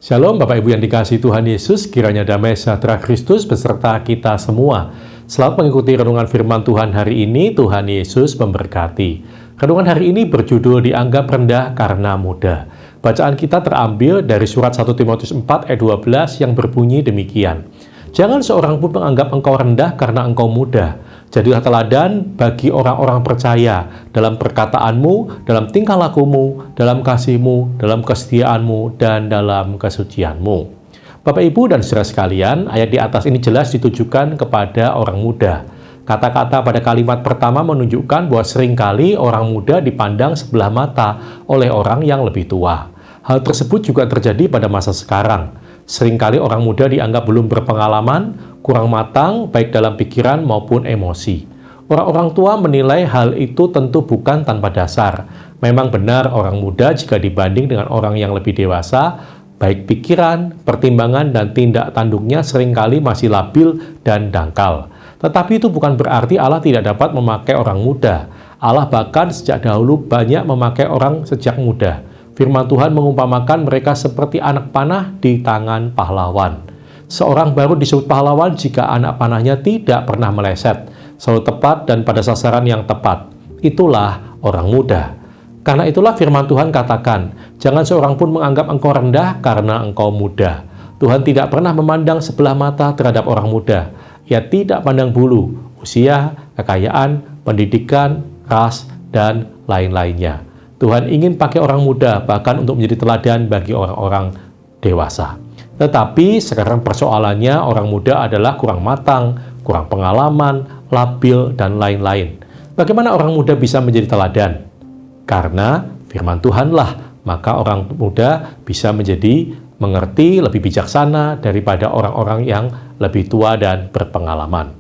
Shalom Bapak Ibu yang dikasihi Tuhan Yesus, kiranya damai sejahtera Kristus beserta kita semua. Selamat mengikuti renungan firman Tuhan hari ini. Tuhan Yesus memberkati. Renungan hari ini berjudul dianggap rendah karena mudah. Bacaan kita terambil dari surat 1 Timotius 4 ayat 12 yang berbunyi demikian. Jangan seorang pun menganggap engkau rendah karena engkau mudah. Jadilah teladan bagi orang-orang percaya dalam perkataanmu, dalam tingkah lakumu, dalam kasihmu, dalam kesetiaanmu, dan dalam kesucianmu. Bapak, Ibu, dan saudara sekalian, ayat di atas ini jelas ditujukan kepada orang muda. Kata-kata pada kalimat pertama menunjukkan bahwa seringkali orang muda dipandang sebelah mata oleh orang yang lebih tua. Hal tersebut juga terjadi pada masa sekarang. Seringkali orang muda dianggap belum berpengalaman, kurang matang, baik dalam pikiran maupun emosi. Orang-orang tua menilai hal itu tentu bukan tanpa dasar. Memang benar orang muda jika dibanding dengan orang yang lebih dewasa, baik pikiran, pertimbangan, dan tindak tanduknya seringkali masih labil dan dangkal. Tetapi itu bukan berarti Allah tidak dapat memakai orang muda. Allah bahkan sejak dahulu banyak memakai orang sejak muda. Firman Tuhan mengumpamakan mereka seperti anak panah di tangan pahlawan. Seorang baru disebut pahlawan jika anak panahnya tidak pernah meleset, selalu tepat dan pada sasaran yang tepat. Itulah orang muda. Karena itulah firman Tuhan katakan, jangan seorang pun menganggap engkau rendah karena engkau muda. Tuhan tidak pernah memandang sebelah mata terhadap orang muda. Ia tidak pandang bulu, usia, kekayaan, pendidikan, ras, dan lain-lainnya. Tuhan ingin pakai orang muda bahkan untuk menjadi teladan bagi orang-orang dewasa. Tetapi sekarang persoalannya orang muda adalah kurang matang, kurang pengalaman, labil, dan lain-lain. Bagaimana orang muda bisa menjadi teladan? Karena firman Tuhanlah, maka orang muda bisa menjadi mengerti, lebih bijaksana daripada orang-orang yang lebih tua dan berpengalaman.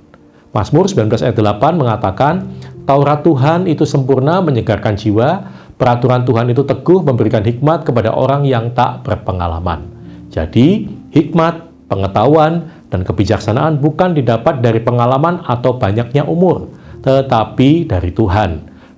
Mazmur 19 ayat 8 mengatakan, Taurat Tuhan itu sempurna menyegarkan jiwa, peraturan Tuhan itu teguh memberikan hikmat kepada orang yang tak berpengalaman. Jadi, hikmat, pengetahuan, dan kebijaksanaan bukan didapat dari pengalaman atau banyaknya umur, tetapi dari Tuhan.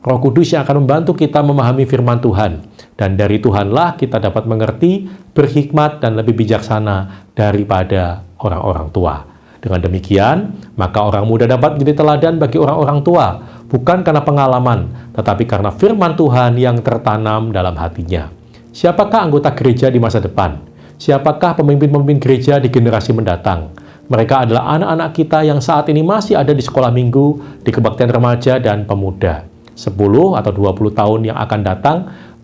Roh Kudus yang akan membantu kita memahami firman Tuhan. Dan dari Tuhanlah kita dapat mengerti, berhikmat, dan lebih bijaksana daripada orang-orang tua. Dengan demikian, maka orang muda dapat menjadi teladan bagi orang-orang tua, bukan karena pengalaman, tetapi karena firman Tuhan yang tertanam dalam hatinya. Siapakah anggota gereja di masa depan? Siapakah pemimpin-pemimpin gereja di generasi mendatang? Mereka adalah anak-anak kita yang saat ini masih ada di sekolah minggu, di kebaktian remaja dan pemuda. 10 atau 20 tahun yang akan datang,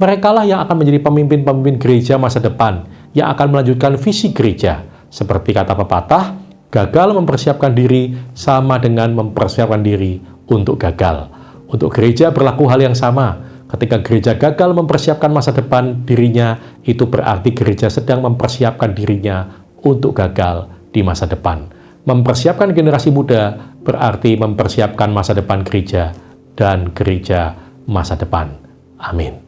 merekalah yang akan menjadi pemimpin-pemimpin gereja masa depan, yang akan melanjutkan visi gereja. Seperti kata pepatah, gagal mempersiapkan diri sama dengan mempersiapkan diri untuk gagal. Untuk gereja berlaku hal yang sama. Ketika gereja gagal mempersiapkan masa depan dirinya, itu berarti gereja sedang mempersiapkan dirinya untuk gagal di masa depan. Mempersiapkan generasi muda berarti mempersiapkan masa depan gereja dan gereja masa depan. Amin.